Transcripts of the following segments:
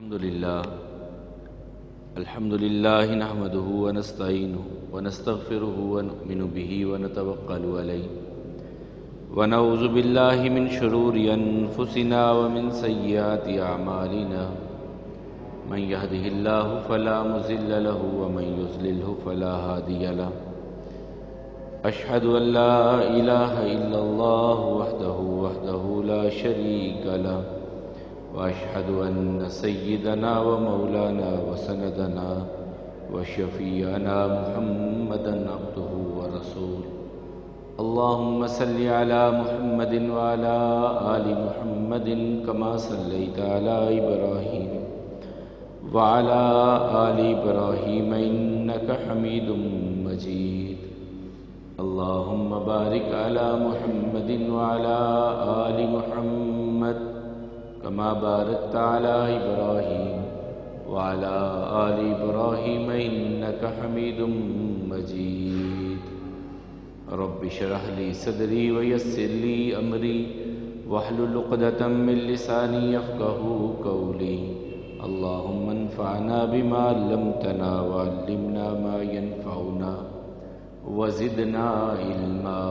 الحمد لله نحمده ونستعينه ونستغفره ونؤمن به ونتوكل عليه ونعوذ بالله من شرور أنفسنا ومن سيئات أعمالنا من يهده الله فلا مضل له ومن يضلل فلا هادي له أشهد أن لا إله إلا الله وحده لا شريك له وأشهد أن سيدنا ومولانا وسندنا وشفيعنا محمدا عبده ورسوله اللهم صل على محمد وعلى آل محمد كما صليت على إبراهيم وعلى آل إبراهيم إنك حميد مجيد اللهم بارك على محمد وعلى آل محمد كما باركت على إبراهيم وعلى آل إبراهيم إنك حميد مجيد رب اشرح لي صدري ويسر لي أمري واحلل عقدة من لساني يفقهوا قولي اللهم انفعنا بما علمتنا وعلمنا ما ينفعنا وزدنا علما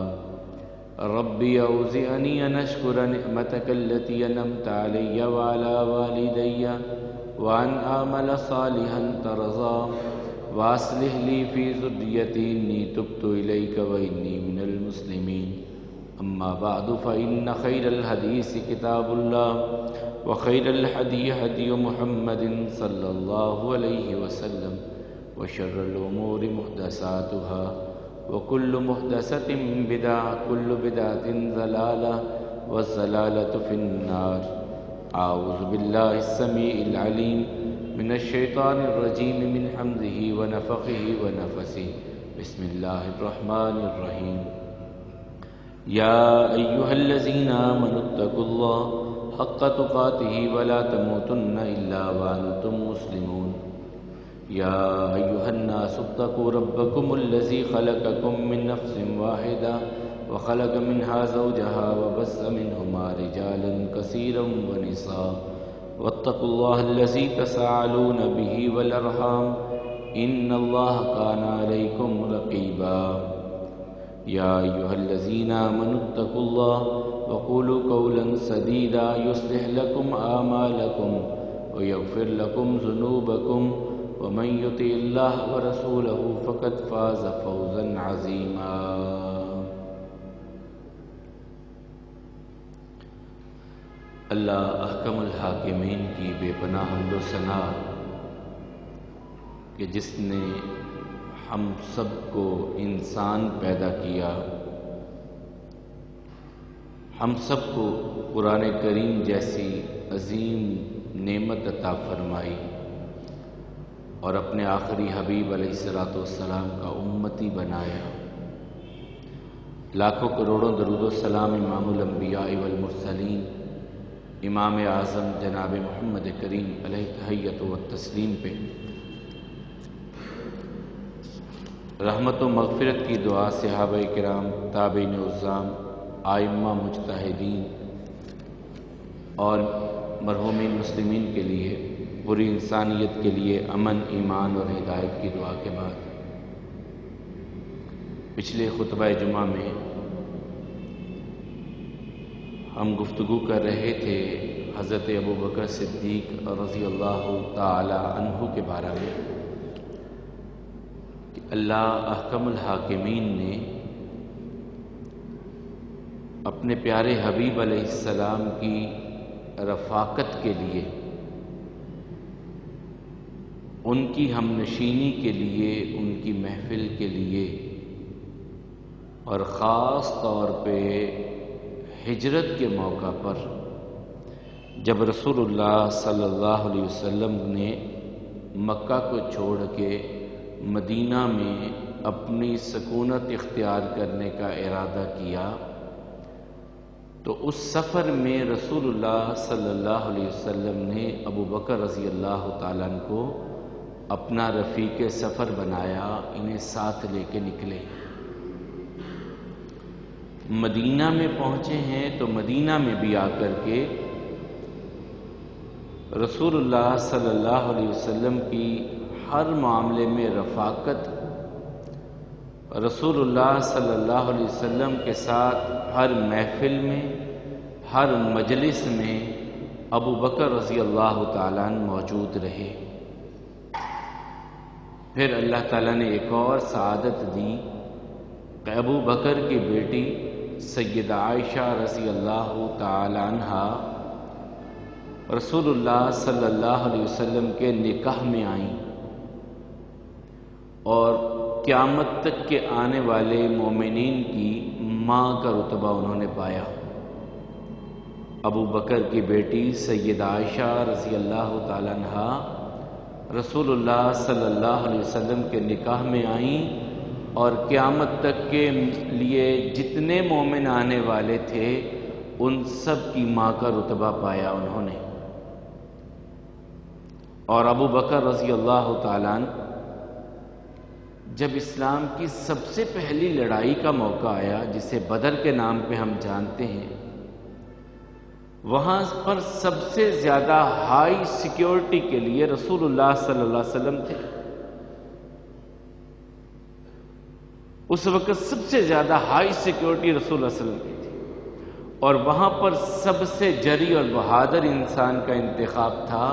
ربي أوزعني أن أشكر نعمتك التي أنعمت علي وعلى والدي وأن أعمل صالحا ترضاه وأصلح لي في ذريتي إني تبت إليك وإني من المسلمين أما بعد فإن خير الحديث كتاب الله وخير الهدي هدي محمد صلى الله عليه وسلم وشر الأمور محدثاتها وكل محدثة بدعة كل بدعة ضلالة والضلالة في النار أعوذ بالله السميع العليم من الشيطان الرجيم من حمده ونفخه ونفسه بسم الله الرحمن الرحيم يا أيها الذين آمنوا اتقوا الله حق تقاته ولا تموتن إلا وأنتم مسلمون يا أيها الناس اتقوا ربكم الذي خلقكم من نفس واحدة وخلق منها زوجها وبث منهما رجالا كثيرا ونساء واتقوا الله الذي تساءلون به والأرحام إن الله كان عليكم رقيبا يا أيها الذين آمنوا اتقوا الله وقولوا قولا سديدا يصلح لكم أعمالكم ويغفر لكم ذنوبكم ومن يطع الله ورسوله فقد فاز فوزا عظيما اللہ احکم الحاکمین کی بے پناہ حمد و ثنا کہ جس نے ہم سب کو انسان پیدا کیا، ہم سب کو قرآن کریم جیسی عظیم نعمت عطا فرمائی اور اپنے آخری حبیب علیہ الصلوۃ کا امتی بنایا۔ لاکھوں کروڑوں درود و سلام امام الانبیاء والمرسلین امام اعظم جناب محمد کریم علیہ تحیۃ و تسلیم پہ رحمت و مغفرت کی دعا صحابہ کرام، تابعین عظام، ائمہ مجتہدین اور مرحومین مسلمین کے لیے، پوری انسانیت کے لیے امن، ایمان اور ہدایت کی دعا کے بعد پچھلے خطبہ جمعہ میں ہم گفتگو کر رہے تھے حضرت ابوبکر صدیق رضی اللہ تعالی عنہ کے بارے میں کہ اللہ احکم الحاکمین نے اپنے پیارے حبیب علیہ السلام کی رفاقت کے لیے، ان کی ہم نشینی کے لیے، ان کی محفل کے لیے اور خاص طور پہ ہجرت کے موقع پر جب رسول اللہ صلی اللہ علیہ وسلم نے مکہ کو چھوڑ کے مدینہ میں اپنی سکونت اختیار کرنے کا ارادہ کیا، تو اس سفر میں رسول اللہ صلی اللہ علیہ وسلم نے ابوبکر رضی اللہ تعالیٰ عنہ کو اپنا رفیق سفر بنایا، انہیں ساتھ لے کے نکلے۔ مدینہ میں پہنچے ہیں تو مدینہ میں بھی آ کر کے رسول اللہ صلی اللہ علیہ وسلم کی ہر معاملے میں رفاقت، رسول اللہ صلی اللہ علیہ وسلم کے ساتھ ہر محفل میں، ہر مجلس میں ابو بکر رضی اللہ تعالیٰ عنہ موجود رہے۔ پھر اللہ تعالیٰ نے ایک اور سعادت دی کہ ابو بکر کی بیٹی سیدہ عائشہ رضی اللہ تعالیٰ عنہا رسول اللہ صلی اللہ علیہ وسلم کے نکاح میں آئیں اور قیامت تک کے آنے والے مومنین کی ماں کا رتبہ انہوں نے پایا۔ ابو بکر کی بیٹی سیدہ عائشہ رضی اللہ تعالیٰ عنہا رسول اللہ صلی اللہ علیہ وسلم کے نکاح میں آئیں اور قیامت تک کے لیے جتنے مومن آنے والے تھے ان سب کی ماں کا رتبہ پایا انہوں نے۔ اور ابو بکر رضی اللہ تعالیٰ عنہ جب اسلام کی سب سے پہلی لڑائی کا موقع آیا، جسے بدر کے نام پہ ہم جانتے ہیں، وہاں پر سب سے زیادہ ہائی سیکیورٹی کے لیے رسول اللہ صلی اللہ علیہ وسلم تھے۔ اس وقت سب سے زیادہ ہائی سیکیورٹی رسول اللہ صلی اللہ علیہ وسلم کی تھی، اور وہاں پر سب سے جری اور بہادر انسان کا انتخاب تھا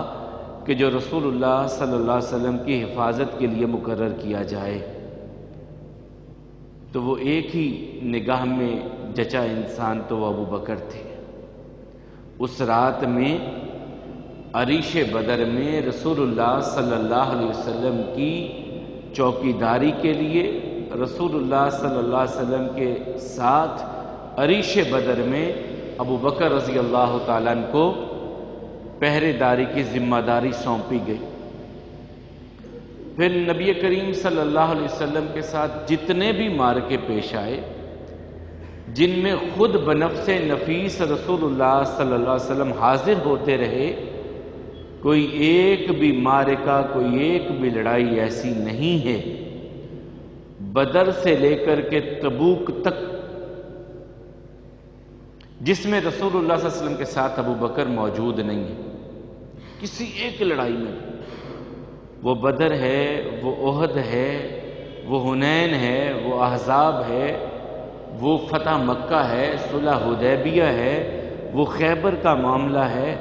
کہ جو رسول اللہ صلی اللہ علیہ وسلم کی حفاظت کے لیے مقرر کیا جائے۔ تو وہ ایک ہی نگاہ میں جچا انسان تو وہ ابو بکر تھے۔ اس رات میں عریش بدر میں رسول اللہ صلی اللہ علیہ وسلم کی چوکیداری کے لیے رسول اللہ صلی اللہ علیہ وسلم کے ساتھ عریش بدر میں ابو بکر رضی اللہ تعالیٰ عنہ کو پہرے داری کی ذمہ داری سونپی گئی۔ پھر نبی کریم صلی اللہ علیہ وسلم کے ساتھ جتنے بھی معرکے پیش آئے، جن میں خود بنفس نفیس رسول اللہ صلی اللہ علیہ وسلم حاضر ہوتے رہے، کوئی ایک بھی معرکہ، کوئی ایک بھی لڑائی ایسی نہیں ہے بدر سے لے کر کے تبوک تک جس میں رسول اللہ صلی اللہ علیہ وسلم کے ساتھ ابو بکر موجود نہیں ہے، کسی ایک لڑائی میں۔ وہ بدر ہے، وہ احد ہے، وہ حنین ہے، وہ احزاب ہے، وہ فتح مکہ ہے، صلح حدیبیہ ہے، وہ خیبر کا معاملہ ہے،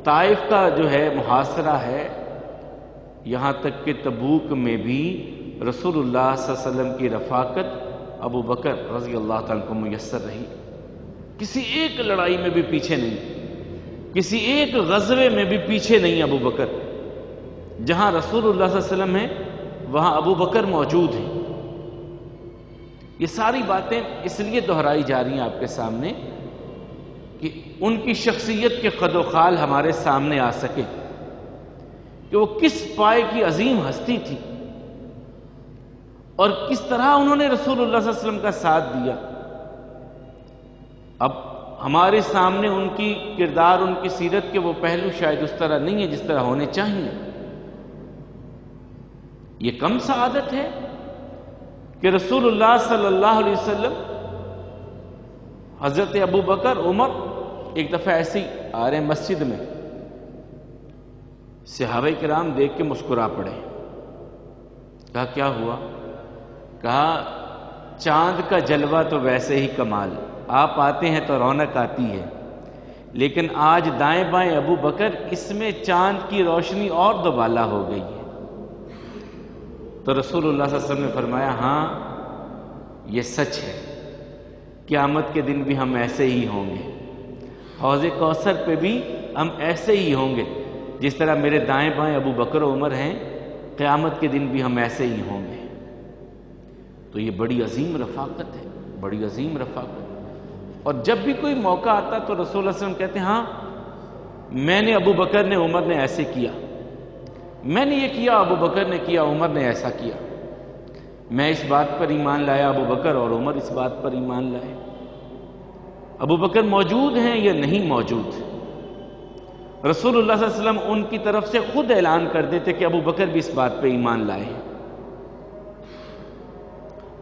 طائف کا جو ہے محاصرہ ہے، یہاں تک کہ تبوک میں بھی رسول اللہ صلی اللہ علیہ وسلم کی رفاقت ابو بکر رضی اللہ تعالیٰ کو میسر رہی۔ کسی ایک لڑائی میں بھی پیچھے نہیں، کسی ایک غزوے میں بھی پیچھے نہیں ابو بکر۔ جہاں رسول اللہ صلی اللہ علیہ وسلم ہے وہاں ابو بکر موجود ہیں۔ یہ ساری باتیں اس لیے دہرائی جا رہی ہیں آپ کے سامنے کہ ان کی شخصیت کے قد و خال ہمارے سامنے آ سکے کہ وہ کس پائے کی عظیم ہستی تھی اور کس طرح انہوں نے رسول اللہ صلی اللہ علیہ وسلم کا ساتھ دیا۔ اب ہمارے سامنے ان کی کردار، ان کی سیرت کے وہ پہلو شاید اس طرح نہیں ہے جس طرح ہونے چاہیے۔ یہ کم سعادت ہے کہ رسول اللہ صلی اللہ علیہ وسلم، حضرت ابو بکر، عمر ایک دفعہ ایسے ہی آ رہے ہیں مسجد میں، صحابہ کرام دیکھ کے مسکرا پڑے۔ کہا کیا ہوا؟ کہا چاند کا جلوہ تو ویسے ہی کمال، آپ آتے ہیں تو رونق آتی ہے، لیکن آج دائیں بائیں ابو بکر، اس میں چاند کی روشنی اور دوبالا ہو گئی ہے۔ تو رسول اللہ صلی اللہ علیہ وسلم نے فرمایا ہاں یہ سچ ہے، قیامت کے دن بھی ہم ایسے ہی ہوں گے، حوض کوثر پہ بھی ہم ایسے ہی ہوں گے، جس طرح میرے دائیں بائیں ابو بکر و عمر ہیں، قیامت کے دن بھی ہم ایسے ہی ہوں گے۔ تو یہ بڑی عظیم رفاقت ہے، بڑی عظیم رفاقت۔ اور جب بھی کوئی موقع آتا تو رسول اللہ صلی اللہ علیہ وسلم کہتے ہیں ہاں میں نے، ابو بکر نے، عمر نے ایسے کیا، میں نے یہ کیا، ابو بکر نے کیا، عمر نے ایسا کیا، میں اس بات پر ایمان لایا، ابو بکر اور عمر اس بات پر ایمان لائے۔ ابو بکر موجود ہیں یا نہیں موجود، رسول اللہ صلی اللہ علیہ وسلم ان کی طرف سے خود اعلان کر دیتے کہ ابو بکر بھی اس بات پہ ایمان لائے ہیں۔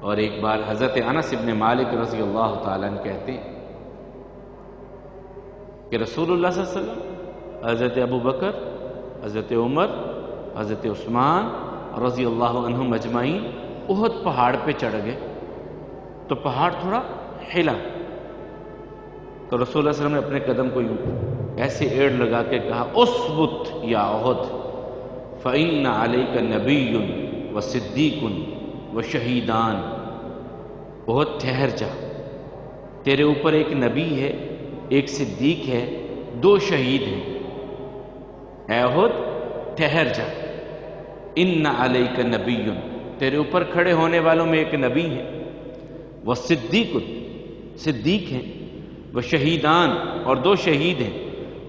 اور ایک بار حضرت انس ابن مالک رضی اللہ تعالیٰ عنہ کہتے ہیں کہ رسول اللہ صلی اللہ علیہ وسلم حضرت ابو بکر، حضرت عمر، حضرت عثمان رضی اللہ عنہم اجمعین احد پہاڑ پہ چڑھ گئے تو پہاڑ تھوڑا ہلا، تو رسول اللہ صلی اللہ علیہ وسلم نے اپنے قدم کو یوں ایسے ایڑ لگا کے کہا اثبت یا احد فإن علیک نبی و صدیق و شہیدان، احد ٹھہر جا، تیرے اوپر ایک نبی ہے، ایک صدیق ہے، 2 شہید ہیں، اے احد ٹھہر جا، ان علیک نبی، تیرے اوپر کھڑے ہونے والوں میں ایک نبی ہے، وہ صدیق، صدیق ہیں، وہ شہیدان، اور 2 شہید ہیں۔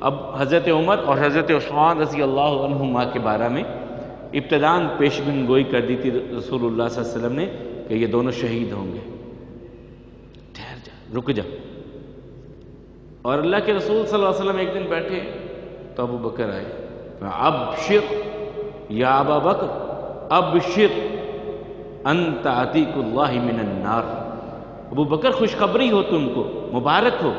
اب حضرت عمر اور حضرت عثمان رضی اللہ عنہما کے بارے میں ابتداً پیشگن گوئی کر دی تھی رسول اللہ صلی اللہ علیہ وسلم نے کہ یہ دونوں شہید ہوں گے، ٹھہر جا، رک جا۔ اور اللہ کے رسول صلی اللہ علیہ وسلم ایک دن بیٹھے تو ابو بکر آئے، ابشر یا ابا بکر ابشر انت عتیق اللہ من النار، ابو بکر خوشخبری ہو تم کو، مبارک ہو۔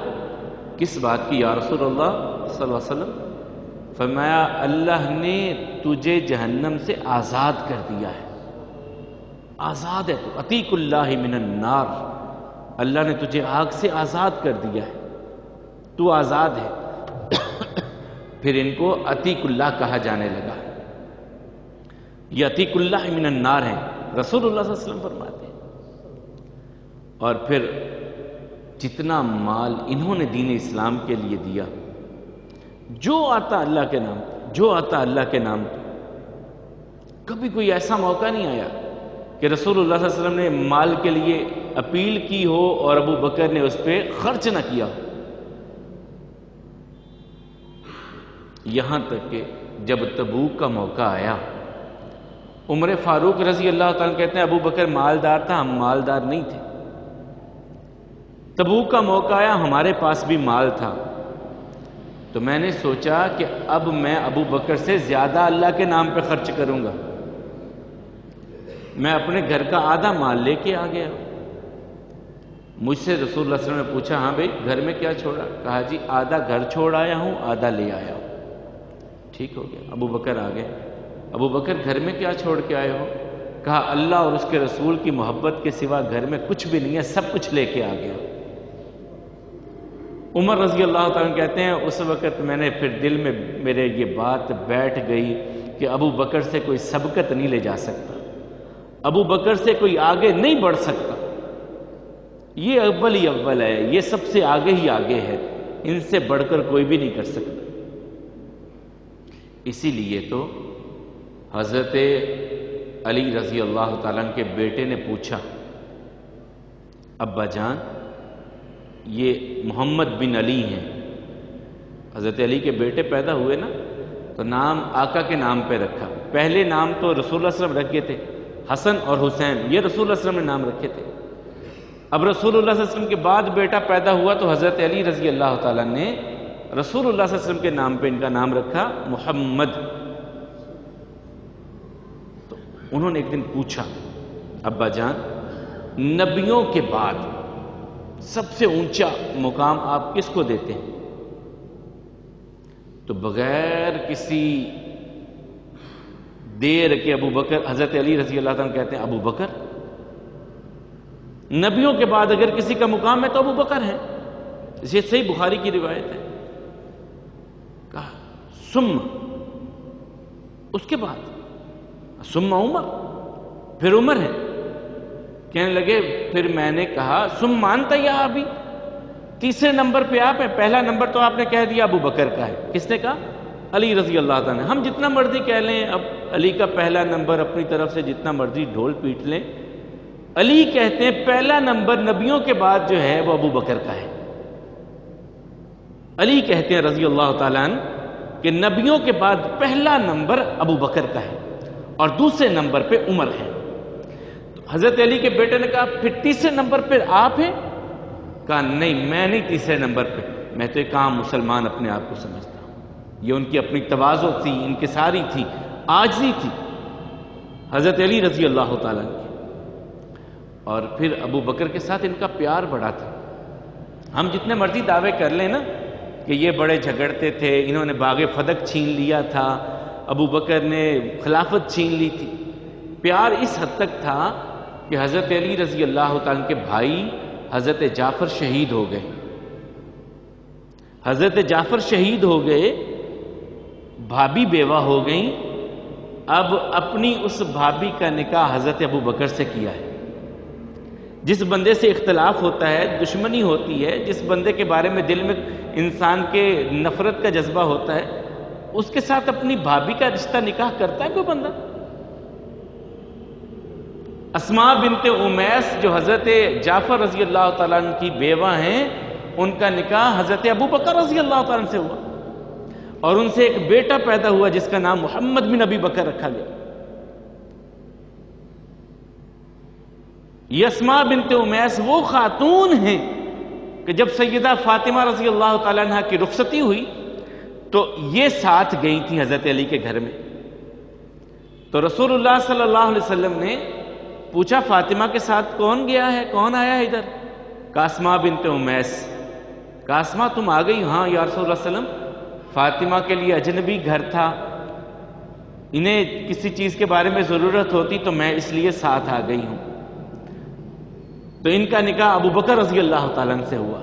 کس بات کی یا رسول اللہ صلی اللہ علیہ وسلم؟ فرمایا اللہ نے تجھے جہنم سے آزاد کر دیا ہے، آزاد ہے تو، عتیق اللہ من النار، اللہ نے تجھے آگ سے آزاد کر دیا ہے، تو آزاد ہے۔ پھر ان کو عتیق اللہ کہا جانے لگا، یہ عتیق اللہ من النار ہیں، رسول اللہ صلی اللہ علیہ وسلم فرماتے ہیں۔ اور پھر جتنا مال انہوں نے دین اسلام کے لیے دیا، جو آتا اللہ کے نام، جو آتا اللہ کے نام، کبھی کوئی ایسا موقع نہیں آیا کہ رسول اللہ صلی اللہ علیہ وسلم نے مال کے لیے اپیل کی ہو اور ابو بکر نے اس پہ خرچ نہ کیا ہو۔ یہاں تک کہ جب تبوک کا موقع آیا، عمر فاروق رضی اللہ تعالیٰ کہتے ہیں ابو بکر مالدار تھا، ہم مالدار نہیں تھے، تبوک کا موقع آیا، ہمارے پاس بھی مال تھا، تو میں نے سوچا کہ اب میں ابو بکر سے زیادہ اللہ کے نام پہ خرچ کروں گا، میں اپنے گھر کا آدھا مال لے کے آ گیا۔ مجھ سے رسول اللہ صلی اللہ علیہ وسلم نے پوچھا ہاں بھائی گھر میں کیا چھوڑا؟ کہا جی آدھا گھر چھوڑ آیا ہوں، آدھا لے آیا ہوں۔ ٹھیک ہو گیا، ابو بکر آ گئے۔ ابو بکر گھر میں کیا چھوڑ کے آئے ہو؟ کہا اللہ اور اس کے رسول کی محبت کے سوا گھر میں کچھ بھی نہیں ہے، سب کچھ لے کے آ گیا۔ عمر رضی اللہ تعالیٰ کہتے ہیں اس وقت میں نے پھر دل میں میرے یہ بات بیٹھ گئی کہ ابو بکر سے کوئی سبقت نہیں لے جا سکتا، ابو بکر سے کوئی آگے نہیں بڑھ سکتا، یہ اول ہی اول ہے، یہ سب سے آگے ہی آگے ہے، ان سے بڑھ کر کوئی بھی نہیں کر سکتا۔ اسی لیے تو حضرت علی رضی اللہ تعالیٰ کے بیٹے نے پوچھا ابا جان یہ محمد بن علی ہیں، حضرت علی کے بیٹے پیدا ہوئے نا تو نام آقا کے نام پہ رکھا، پہلے نام تو رسول اللہ صلی اللہ علیہ وسلم رکھے تھے، حسن اور حسین، یہ رسول اللہ صلی اللہ علیہ وسلم نے نام رکھے تھے۔ اب رسول اللہ صلی اللہ علیہ وسلم کے بعد بیٹا پیدا ہوا تو حضرت علی رضی اللہ تعالیٰ نے رسول اللہ صلی اللہ علیہ وسلم کے نام پہ ان کا نام رکھا محمد۔ تو انہوں نے ایک دن پوچھا ابا جان نبیوں کے بعد سب سے اونچا مقام آپ کس کو دیتے ہیں؟ تو بغیر کسی دیر کے ابو بکر، حضرت علی رضی اللہ تعالیٰ کہتے ہیں ابو بکر، نبیوں کے بعد اگر کسی کا مقام ہے تو ابو بکر ہے، یہ صحیح بخاری کی روایت ہے۔ کہا ثم، اس کے بعد ثم عمر، پھر عمر ہے۔ کہنے لگے پھر میں نے کہا ثم انت یا ابی، تیسرے نمبر پہ آپ ہیں، پہلا نمبر تو آپ نے کہہ دیا ابو بکر کا ہے۔ کس نے کہا؟ علی رضی اللہ تعالیٰ نے۔ ہم جتنا مرضی کہہ لیں، اب علی کا پہلا نمبر اپنی طرف سے جتنا مرضی ڈھول پیٹ لیں، علی کہتے ہیں پہلا نمبر نبیوں کے بعد جو ہے وہ ابو بکر کا ہے۔ علی کہتے ہیں رضی اللہ تعالیٰ عنہ کہ نبیوں کے بعد پہلا نمبر ابو بکر کا ہے اور دوسرے نمبر پہ عمر ہے۔ تو حضرت علی کے بیٹے نے کہا پھر تیسرے نمبر پہ آپ ہیں؟ کہا نہیں، میں نہیں تیسرے نمبر پہ، میں تو ایک عام مسلمان اپنے آپ کو سمجھتا ہوں۔ یہ ان کی اپنی تواضع تھی، انکساری تھی، عاجزی تھی حضرت علی رضی اللہ تعالیٰ کی۔ اور پھر ابو بکر کے ساتھ ان کا پیار بڑا تھا۔ ہم جتنے مرضی دعوے کر لیں نا کہ یہ بڑے جھگڑتے تھے، انہوں نے باغ فدق چھین لیا تھا، ابو بکر نے خلافت چھین لی تھی۔ پیار اس حد تک تھا کہ حضرت علی رضی اللہ تعالیٰ عنہ کے بھائی حضرت جعفر شہید ہو گئے۔ حضرت جعفر شہید ہو گئے، بھابھی بیوہ ہو گئیں، اب اپنی اس بھابھی کا نکاح حضرت ابو بکر سے کیا ہے۔ جس بندے سے اختلاف ہوتا ہے، دشمنی ہوتی ہے، جس بندے کے بارے میں دل میں انسان کے نفرت کا جذبہ ہوتا ہے، اس کے ساتھ اپنی بھابھی کا رشتہ نکاح کرتا ہے کوئی بندہ؟ اسماء بنت امیس جو حضرت جعفر رضی اللہ تعالیٰ عنہ کی بیوہ ہیں، ان کا نکاح حضرت ابو بکر رضی اللہ تعالیٰ عنہ سے ہوا، اور ان سے ایک بیٹا پیدا ہوا جس کا نام محمد بن ابی بکر رکھا گیا۔ یہ اسماء بنت امیس وہ خاتون ہیں کہ جب سیدہ فاطمہ رضی اللہ تعالیٰ عنہ کی رخصتی ہوئی تو یہ ساتھ گئی تھی حضرت علی کے گھر میں۔ تو رسول اللہ صلی اللہ علیہ وسلم نے پوچھا فاطمہ کے ساتھ کون گیا ہے، کون آیا ہے ادھر؟ کہا اسماء بنت امیس۔ کہا اسماء تم آ گئی؟ ہاں یا رسول اللہ صلی اللہ علیہ وسلم، فاطمہ کے لیے اجنبی گھر تھا، انہیں کسی چیز کے بارے میں ضرورت ہوتی تو میں اس لیے ساتھ آ گئی ہوں۔ تو ان کا نکاح ابو بکر رضی اللہ تعالیٰ عنہ سے ہوا۔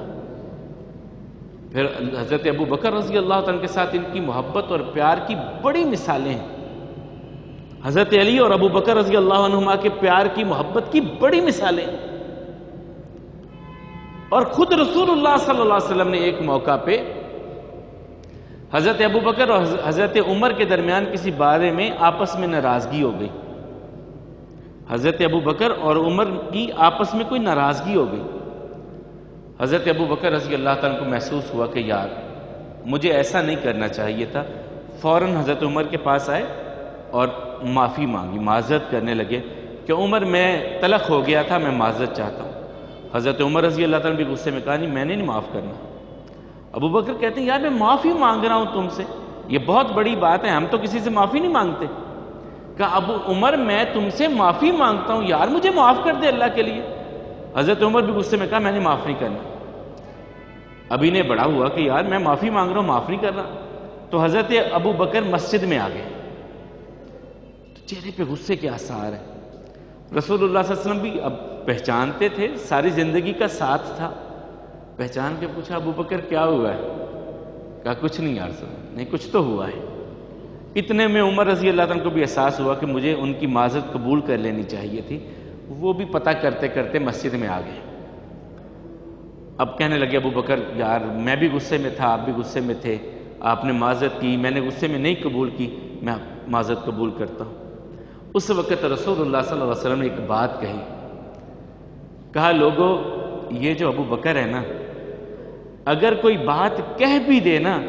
پھر حضرت ابو بکر رضی اللہ تعالیٰ عنہ کے ساتھ ان کی محبت اور پیار کی بڑی مثالیں ہیں۔ حضرت علی اور ابو بکر رضی اللہ عنہما کے پیار کی محبت کی بڑی مثالیں ہیں۔ اور خود رسول اللہ صلی اللہ علیہ وسلم نے ایک موقع پہ حضرت ابو بکر اور حضرت عمر کے درمیان کسی بارے میں آپس میں ناراضگی ہو گئی۔ حضرت ابو بکر اور عمر کی آپس میں کوئی ناراضگی ہو گئی۔ حضرت ابو بکر رضی اللہ تعالیٰ کو محسوس ہوا کہ یار مجھے ایسا نہیں کرنا چاہیے تھا، فوراً حضرت عمر کے پاس آئے اور معافی مانگی، معذرت کرنے لگے کہ عمر میں طلق ہو گیا تھا، میں معذرت چاہتا ہوں۔ حضرت عمر رضی اللہ تعالیٰ بھی غصے میں کہا نہیں، میں نے نہیں معاف کرنا۔ ابو بکر کہتے ہیں یار میں معافی مانگ رہا ہوں تم سے، یہ بہت بڑی بات ہے، ہم تو کسی سے معافی نہیں مانگتے۔ کہا ابو عمر میں تم سے معافی مانگتا ہوں یار، مجھے معاف کر دے اللہ کے لیے۔ حضرت عمر بھی غصے میں کہا میں نے معاف نہیں کرنا۔ ابھی نے بڑا ہوا کہ یار میں معافی مانگ رہا ہوں، معاف نہیں کر رہا۔ تو حضرت ابو بکر مسجد میں آ گئے، چہرے پہ غصے کے آثار ہیں۔ رسول اللہ صلی اللہ علیہ وسلم بھی اب پہچانتے تھے، ساری زندگی کا ساتھ تھا، پہچان کے پوچھا ابو بکر کیا ہوا ہے؟ کہا کچھ نہیں یا رسول اللہ، نہیں کچھ تو ہوا ہے۔ اتنے میں عمر رضی اللہ عنہ کو بھی احساس ہوا کہ مجھے ان کی معذرت قبول کر لینی چاہیے تھی، وہ بھی پتہ کرتے کرتے مسجد میں آ گئے۔ اب کہنے لگے ابو بکر یار میں بھی غصے میں تھا، آپ بھی غصے میں تھے، آپ نے معذرت کی، میں نے غصے میں نہیں قبول کی، میں معذرت قبول کرتا ہوں۔ اس وقت رسول اللہ صلی اللہ علیہ وسلم نے ایک بات کہی، کہا لوگو یہ جو ابو بکر ہے نا، اگر کوئی بات کہہ بھی دے نا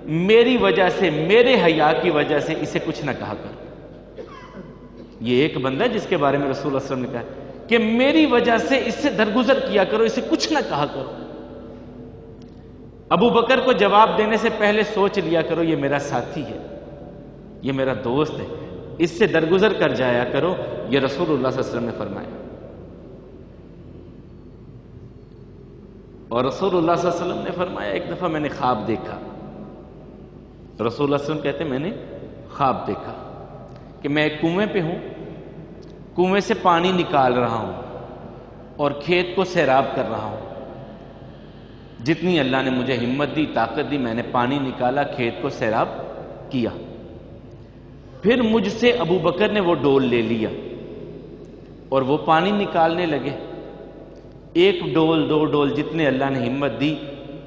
میری وجہ سے، میرے حیا کی وجہ سے، اسے کچھ نہ کہا کر۔ یہ ایک بندہ جس کے بارے میں رسول اللہ صلی اللہ علیہ وسلم نے کہا کہ میری وجہ سے اس سے درگزر کیا کرو، اسے کچھ نہ کہا کرو۔ ابو بکر کو جواب دینے سے پہلے سوچ لیا کرو یہ میرا ساتھی ہے، یہ میرا دوست ہے، اس سے درگزر کر جایا کرو، یہ رسول اللہ صلی اللہ علیہ وسلم نے فرمایا۔ اور رسول اللہ صلی اللہ علیہ وسلم نے فرمایا ایک دفعہ میں نے خواب دیکھا، رسول اللہ صلی اللہ علیہ وسلم کہتے ہیں میں نے خواب دیکھا کہ میں ایک کنویں پہ ہوں، کنویں سے پانی نکال رہا ہوں اور کھیت کو سیراب کر رہا ہوں۔ جتنی اللہ نے مجھے ہمت دی، طاقت دی، میں نے پانی نکالا، کھیت کو سیراب کیا۔ پھر مجھ سے ابو بکر نے وہ ڈول لے لیا اور وہ پانی نکالنے لگے، ایک ڈول، دو ڈول، جتنے اللہ نے ہمت دی،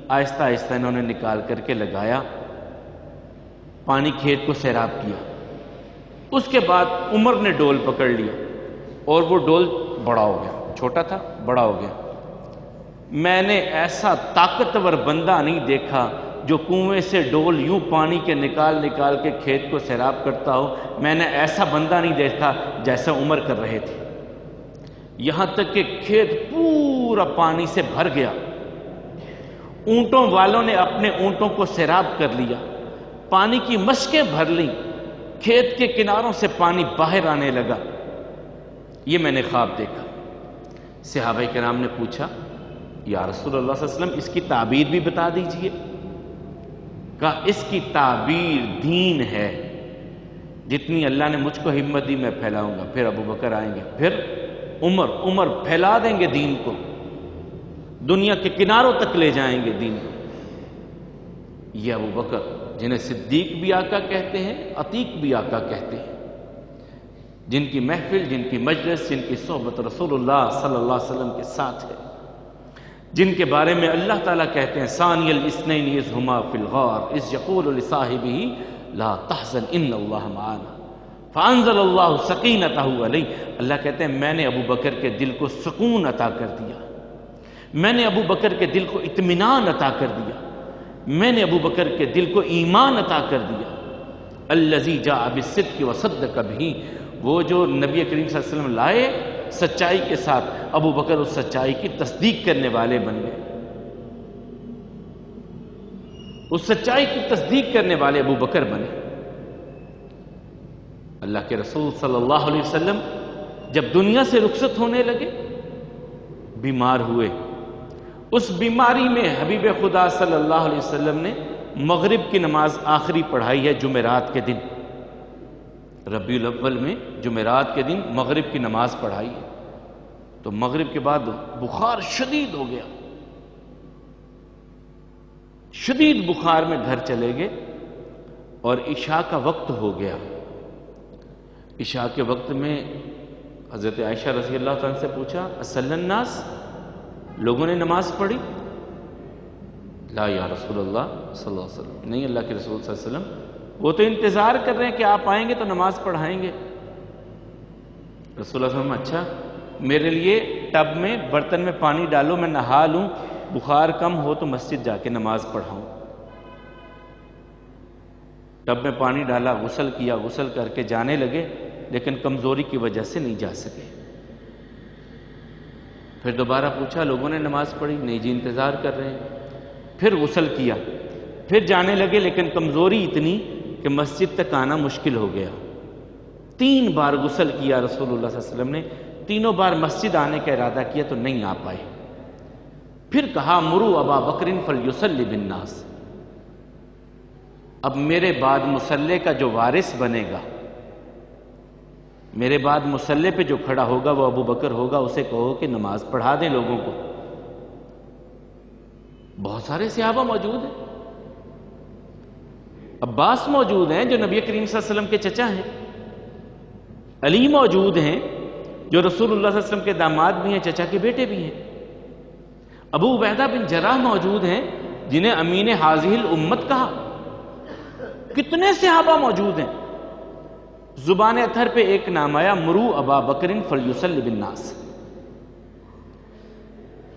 آہستہ آہستہ انہوں نے نکال کر کے لگایا، پانی کھیت کو سیراب کیا۔ اس کے بعد عمر نے ڈول پکڑ لیا اور وہ ڈول بڑا ہو گیا، چھوٹا تھا بڑا ہو گیا۔ میں نے ایسا طاقتور بندہ نہیں دیکھا جو کنویں سے ڈول یوں پانی کے نکال کے کھیت کو سیراب کرتا ہو، میں نے ایسا بندہ نہیں دیکھا جیسا عمر کر رہے تھے، یہاں تک کہ کھیت پورا پانی سے بھر گیا۔ اونٹوں والوں نے اپنے اونٹوں کو سیراب کر لیا، پانی کی مشکیں بھر لیں، کھیت کے کناروں سے پانی باہر آنے لگا۔ یہ میں نے خواب دیکھا۔ صحابہ کرام نے پوچھا یا رسول اللہ صلی اللہ علیہ وسلم اس کی تعبیر بھی بتا دیجئے۔ کہ اس کی تعبیر دین ہے، جتنی اللہ نے مجھ کو ہمت دی میں پھیلاؤں گا، پھر ابو بکر آئیں گے، پھر عمر پھیلا دیں گے دین کو، دنیا کے کناروں تک لے جائیں گے دین کو۔ یہ ابو بکر جنہیں صدیق بھی آقا کہتے ہیں، عتیق بھی آقا کہتے ہیں، جن کی محفل، جن کی مجلس، جن کی صحبت رسول اللہ صلی اللہ علیہ وسلم کے ساتھ ہے، جن کے بارے میں اللہ تعالیٰ کہتے ہیں ثانی الاثنین اذ ہما فی الغار اذ یقول لصاحبہ لا تحزن ان اللہ معنا فانزل اللہ سکینتہ علیہ۔ اللہ کہتے ہیں میں نے ابو بکر کے دل کو سکون عطا کر دیا، میں نے ابو بکر کے دل کو اطمینان عطا کر دیا، میں نے ابو بکر کے دل کو ایمان عطا کر دیا۔ الذی جاء بالصدق وصدق بہ، وہ جو نبی کریم صلی اللہ علیہ وسلم لائے سچائی کے ساتھ، ابو بکر اس سچائی کی تصدیق کرنے والے بن گئے، اس سچائی کی تصدیق کرنے والے ابو بکر بنے۔ اللہ کے رسول صلی اللہ علیہ وسلم جب دنیا سے رخصت ہونے لگے، بیمار ہوئے، اس بیماری میں حبیب خدا صلی اللہ علیہ وسلم نے مغرب کی نماز آخری پڑھائی ہے جمعرات کے دن، ربیع الاول میں جمعرات کے دن مغرب کی نماز پڑھائی ہے، تو مغرب کے بعد بخار شدید ہو گیا، شدید بخار میں گھر چلے گئے، اور عشاء کا وقت ہو گیا۔ عشاء کے وقت میں حضرت عائشہ رضی اللہ عنہ سے پوچھا اصلی الناس، لوگوں نے نماز پڑھی؟ لا یا رسول اللہ صلی اللہ علیہ وسلم، نہیں اللہ کے رسول صلی اللہ علیہ وسلم، وہ تو انتظار کر رہے ہیں کہ آپ آئیں گے تو نماز پڑھائیں گے۔ رسول اللہ صلی اللہ علیہ وسلم اچھا، میرے لیے ٹب میں برتن میں پانی ڈالو، میں نہا لوں، بخار کم ہو تو مسجد جا کے نماز پڑھاؤں۔ ٹب میں پانی ڈالا، غسل کیا، غسل کر کے جانے لگے، لیکن کمزوری کی وجہ سے نہیں جا سکے۔ پھر دوبارہ پوچھا لوگوں نے نماز پڑھی؟ نہیں جی انتظار کر رہے ہیں۔ پھر غسل کیا، پھر جانے لگے، لیکن کمزوری اتنی کہ مسجد تک آنا مشکل ہو گیا۔ 3 بار غسل کیا رسول اللہ صلی اللہ علیہ وسلم نے، تینوں بار مسجد آنے کا ارادہ کیا تو نہیں آ پائے۔ پھر کہا مرو ابا بکر فلیصلی بالناس، اب میرے بعد مصلی کا جو وارث بنے گا، میرے بعد مصلی پہ جو کھڑا ہوگا وہ ابو بکر ہوگا، اسے کہو کہ نماز پڑھا دیں لوگوں کو۔ بہت سارے صحابہ موجود ہیں، عباس موجود ہیں جو نبی کریم صلی اللہ علیہ وسلم کے چچا ہیں، علی موجود ہیں جو رسول اللہ صلی اللہ علیہ وسلم کے داماد بھی ہیں، چچا کے بیٹے بھی ہیں، ابو عبیدہ بن جراح موجود ہیں جنہیں امین حاضی الامت کہا۔ کتنے صحابہ موجود ہیں، زبان اطہر پہ ایک نام آیا مرو ابا بکر فلیصلی بالناس،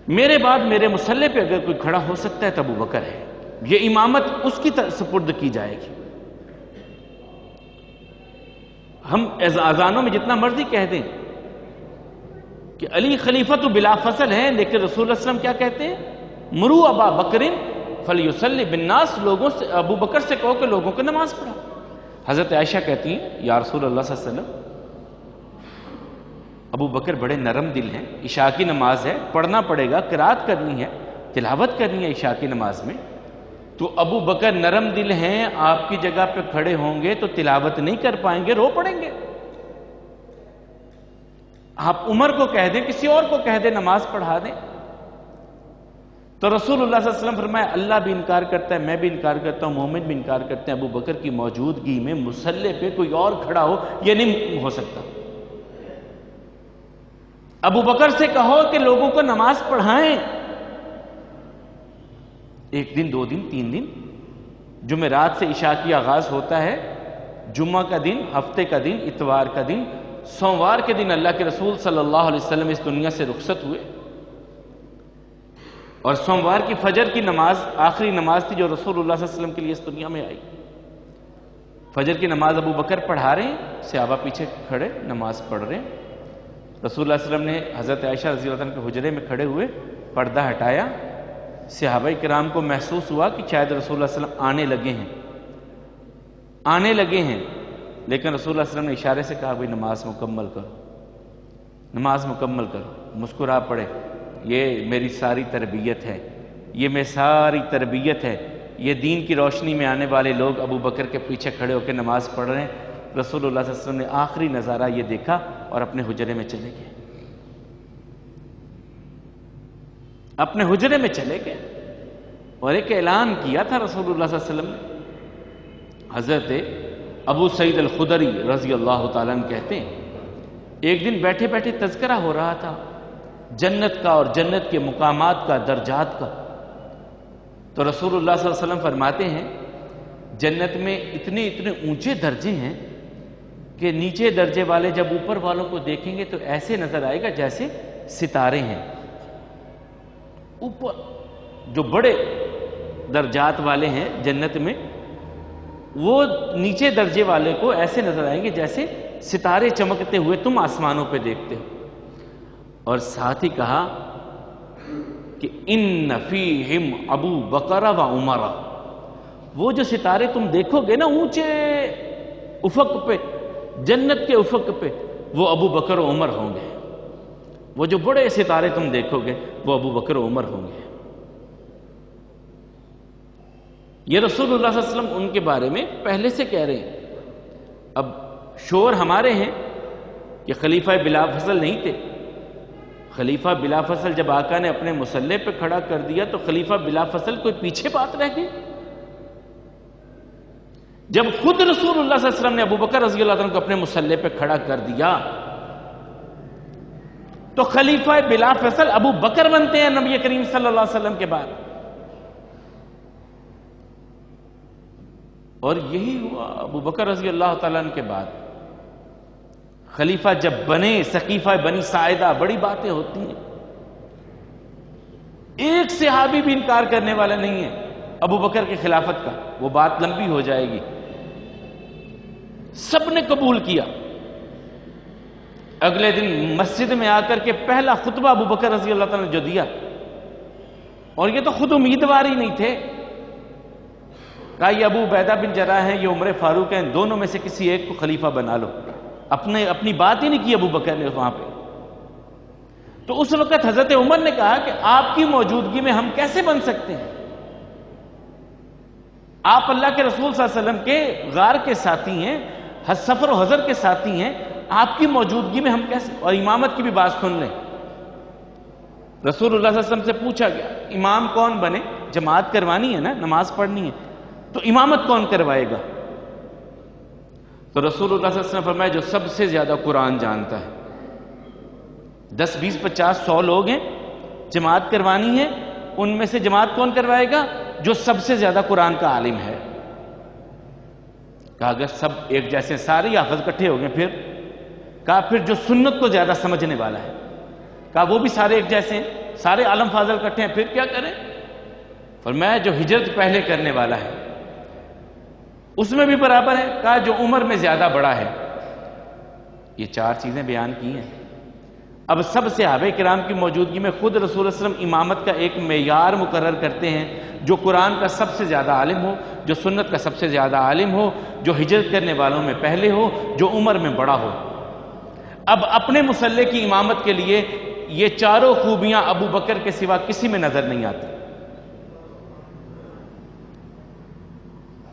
میرے بعد میرے مصلی پہ اگر کوئی کھڑا ہو سکتا ہے تو ابو بکر ہے، یہ امامت اس کی سپرد کی جائے گی۔ ہم اذانوں میں جتنا مرضی کہہ دیں کہ علی خلیفۃ بلا فصل ہے، لیکن رسول اللہ صلی اللہ علیہ وسلم کیا کہتے ہیں؟ مرو ابا بکر فلیصلی بالناس، لوگوں سے ابو بکر سے کہو کہ لوگوں کو نماز پڑھا۔ حضرت عائشہ کہتی ہیں یا رسول اللہ صلی اللہ علیہ وسلم ابو بکر بڑے نرم دل ہیں، عشاء کی نماز ہے، پڑھنا پڑے گا، قرات کرنی ہے، تلاوت کرنی ہے عشاء کی نماز میں، تو ابو بکر نرم دل ہیں، آپ کی جگہ پہ کھڑے ہوں گے تو تلاوت نہیں کر پائیں گے، رو پڑیں گے۔ آپ عمر کو کہہ دیں، کسی اور کو کہہ دیں نماز پڑھا دیں۔ تو رسول اللہ صلی اللہ علیہ وسلم فرمایا اللہ بھی انکار کرتا ہے، میں بھی انکار کرتا ہوں، مومن بھی انکار کرتے ہیں، ابو بکر کی موجودگی میں مصلی پہ کوئی اور کھڑا ہو یہ نہیں ہو سکتا۔ ابو بکر سے کہو کہ لوگوں کو نماز پڑھائیں، 1 دن 2 دن 3 دن، جمعرات سے عشاء کی آغاز ہوتا ہے، جمعہ کا دن، ہفتے کا دن، اتوار کا دن، سوموار کے دن اللہ کے رسول صلی اللہ علیہ وسلم اس دنیا سے رخصت ہوئے، اور سوموار کی فجر کی نماز آخری نماز تھی جو رسول اللہ صلی اللہ علیہ وسلم کے لیے اس دنیا میں آئی۔ فجر کی نماز ابو بکر پڑھا رہے ہیں، صحابہ پیچھے کھڑے نماز پڑھ رہے ہیں۔ رسول اللہ صلی اللہ علیہ وسلم نے حضرت عائشہ رضی اللہ عنہ کے حجرے میں کھڑے ہوئے پردہ ہٹایا، صحابہ کرام کو محسوس ہوا کہ شاید رسول اللہ صلی اللہ علیہ وسلم آنے لگے ہیں، لیکن رسول اللہ صلی اللہ علیہ وسلم نے اشارے سے کہا بھئی نماز مکمل کرو، نماز مکمل کرو، مسکرا پڑے، یہ میری ساری تربیت ہے، یہ میں ساری تربیت ہے، یہ دین کی روشنی میں آنے والے لوگ ابو بکر کے پیچھے کھڑے ہو کے نماز پڑھ رہے ہیں۔ رسول اللہ صلی اللہ علیہ وسلم نے آخری نظارہ یہ دیکھا اور اپنے حجرے میں چلے گئے، اپنے حجرے میں چلے گئے، اور ایک اعلان کیا تھا رسول اللہ صلی اللہ علیہ وسلم نے۔ حضرت ابو سعید الخدری رضی اللہ تعالیٰ عنہ کہتے ہیں ایک دن بیٹھے بیٹھے تذکرہ ہو رہا تھا جنت کا اور جنت کے مقامات کا، درجات کا، تو رسول اللہ صلی اللہ علیہ وسلم فرماتے ہیں جنت میں اتنے اتنے اونچے درجے ہیں کہ نیچے درجے والے جب اوپر والوں کو دیکھیں گے تو ایسے نظر آئے گا جیسے ستارے ہیں۔ اوپر جو بڑے درجات والے ہیں جنت میں، وہ نیچے درجے والے کو ایسے نظر آئیں گے جیسے ستارے چمکتے ہوئے تم آسمانوں پہ دیکھتے ہو۔ اور ساتھ ہی کہا کہ ان فیہم ابو بکر و عمر، وہ جو ستارے تم دیکھو گے نا اونچے افق پہ، جنت کے افق پہ، وہ ابو بکر و عمر ہوں گے۔ وہ جو بڑے ستارے تم دیکھو گے وہ ابو بکر و عمر ہوں گے۔ یہ رسول اللہ صلی اللہ علیہ وسلم ان کے بارے میں پہلے سے کہہ رہے ہیں۔ اب شور ہمارے ہیں کہ خلیفہ بلا فصل نہیں تھے۔ خلیفہ بلا فصل جب آقا نے اپنے مصلی پہ کھڑا کر دیا تو خلیفہ بلا فصل کوئی پیچھے بات رہ گئی؟ جب خود رسول اللہ صلی اللہ علیہ وسلم نے ابو بکر رضی اللہ عنہ کو اپنے مصلی پہ کھڑا کر دیا تو خلیفہ بلا فصل ابو بکر بنتے ہیں نبی کریم صلی اللہ علیہ وسلم کے بعد۔ اور یہی ہوا ابو بکر رضی اللہ تعالیٰ عنہ کے بعد خلیفہ جب بنے، سقیفہ بنی ساعدہ، بڑی باتیں ہوتی ہیں، ایک صحابی بھی انکار کرنے والا نہیں ہے ابو بکر کی خلافت کا، وہ بات لمبی ہو جائے گی۔ سب نے قبول کیا۔ اگلے دن مسجد میں آ کر کے پہلا خطبہ ابو بکر رضی اللہ تعالیٰ نے جو دیا، اور یہ تو خود امیدوار ہی نہیں تھے، کہا یہ ابو عبیدہ بن جراح ہیں، یہ عمر فاروق ہیں، دونوں میں سے کسی ایک کو خلیفہ بنا لو۔ اپنی بات ہی نہیں کی ابو بکر نے وہاں پہ۔ تو اس وقت حضرت عمر نے کہا کہ آپ کی موجودگی میں ہم کیسے بن سکتے ہیں؟ آپ اللہ کے رسول صلی اللہ علیہ وسلم کے غار کے ساتھی ہیں، سفر و حضر کے ساتھی ہیں، آپ کی موجودگی میں ہم کیسے؟ اور امامت کی بھی بات سن لیں۔ رسول اللہ صلی اللہ علیہ وسلم سے پوچھا گیا امام کون بنے؟ جماعت کروانی ہے نا، نماز پڑھنی ہے، تو امامت کون کروائے گا؟ تو رسول اللہ صلی اللہ علیہ وسلم فرمایا جو سب سے زیادہ قرآن جانتا ہے۔ 10 20 50 100 لوگ ہیں، جماعت کروانی ہے، ان میں سے جماعت کون کروائے گا؟ جو سب سے زیادہ قرآن کا عالم ہے۔ کہا اگر سب ایک جیسے سارے حافظ اکٹھے ہو گئے کہا پھر جو سنت کو زیادہ سمجھنے والا ہے، کہا وہ بھی سارے ایک جیسے ہیں، سارے عالم فاضل اکٹھے ہیں، پھر کیا کریں؟ فرمایا جو ہجرت پہلے کرنے والا ہے اس میں بھی برابر ہے، کہا جو عمر میں زیادہ بڑا ہے۔ یہ 4 چیزیں بیان کی ہیں۔ اب سب صحابہ کرام کی موجودگی میں خود رسول اللہ صلی اللہ علیہ وسلم امامت کا ایک معیار مقرر کرتے ہیں، جو قرآن کا سب سے زیادہ عالم ہو، جو سنت کا سب سے زیادہ عالم ہو، جو ہجرت کرنے والوں میں پہلے ہو، جو عمر میں بڑا ہو۔ اب اپنے مصلی کی امامت کے لیے یہ چاروں خوبیاں ابو بکر کے سوا کسی میں نظر نہیں آتی۔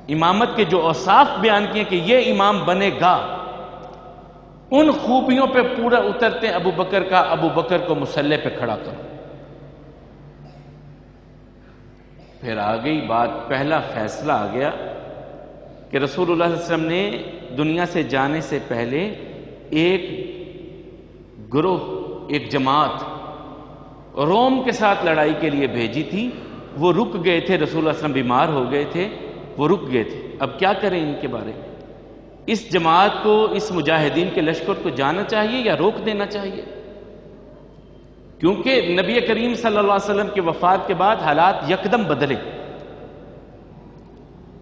امامت کے جو اوصاف بیان کیے کہ یہ امام بنے گا، ان خوبیوں پہ پورا اترتے ہیں ابو بکر کا، ابو بکر کو مصلی پہ کھڑا کرو۔ پھر آ گئی بات، پہلا فیصلہ آ گیا کہ رسول اللہ صلی اللہ علیہ وسلم نے دنیا سے جانے سے پہلے ایک گروہ، ایک جماعت روم کے ساتھ لڑائی کے لیے بھیجی تھی، وہ رک گئے تھے، رسول اللہ صلی اللہ علیہ وسلم بیمار ہو گئے تھے، وہ رک گئے تھے۔ اب کیا کریں ان کے بارے میں؟ اس جماعت کو، اس مجاہدین کے لشکر کو جانا چاہیے یا روک دینا چاہیے؟ کیونکہ نبی کریم صلی اللہ علیہ وسلم کی وفات کے بعد حالات یکدم بدلے۔